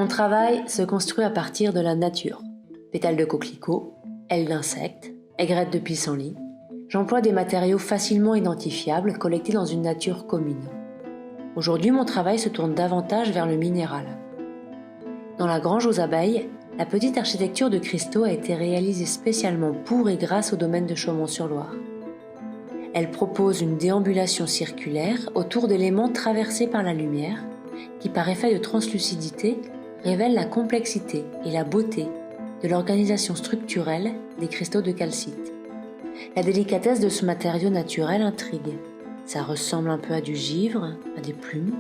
Mon travail se construit à partir de la nature. Pétales de coquelicots, ailes d'insectes, aigrettes de pissenlit. J'emploie des matériaux facilement identifiables collectés dans une nature commune. Aujourd'hui, mon travail se tourne davantage vers le minéral. Dans la grange aux abeilles, la petite architecture de cristaux a été réalisée spécialement pour et grâce au domaine de Chaumont-sur-Loire. Elle propose une déambulation circulaire autour d'éléments traversés par la lumière, qui par effet de translucidité révèlent la complexité et la beauté de l'organisation structurelle des cristaux de calcite. La délicatesse de ce matériau naturel intrigue. Ça ressemble un peu à du givre, à des plumes,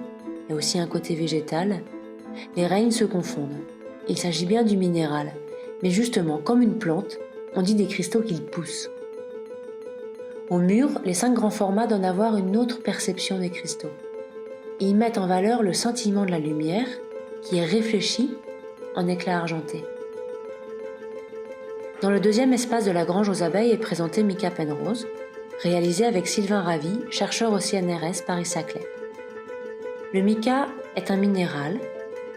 et aussi un côté végétal. Les règnes se confondent. Il s'agit bien du minéral, mais justement, comme une plante, on dit des cristaux qu'ils poussent. Au mur, les 5 grands formats donnent à voir une autre perception des cristaux. Ils mettent en valeur le sentiment de la lumière, qui est réfléchi en éclat argenté. Dans le deuxième espace de la grange aux abeilles est présenté Mica Penrose, réalisé avec Sylvain Ravy, chercheur au CNRS Paris-Saclay. Le mica est un minéral,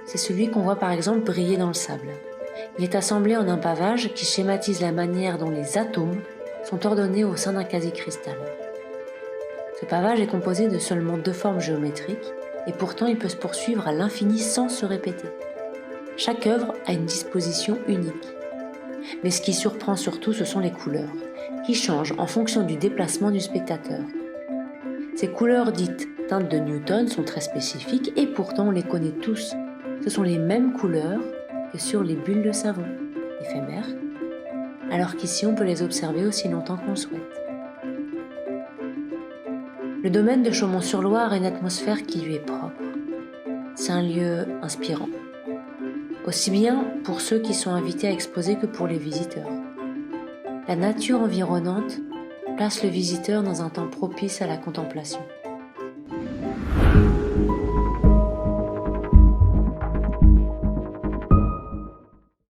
c'est celui qu'on voit par exemple briller dans le sable. Il est assemblé en un pavage qui schématise la manière dont les atomes sont ordonnés au sein d'un quasi-cristal. Ce pavage est composé de seulement 2 formes géométriques et pourtant il peut se poursuivre à l'infini sans se répéter. Chaque œuvre a une disposition unique. Mais ce qui surprend surtout, ce sont les couleurs, qui changent en fonction du déplacement du spectateur. Ces couleurs dites teintes de Newton sont très spécifiques et pourtant on les connaît tous. Ce sont les mêmes couleurs que sur les bulles de savon, éphémères, alors qu'ici on peut les observer aussi longtemps qu'on le souhaite. Le domaine de Chaumont-sur-Loire a une atmosphère qui lui est propre. C'est un lieu inspirant, aussi bien pour ceux qui sont invités à exposer que pour les visiteurs. La nature environnante place le visiteur dans un temps propice à la contemplation.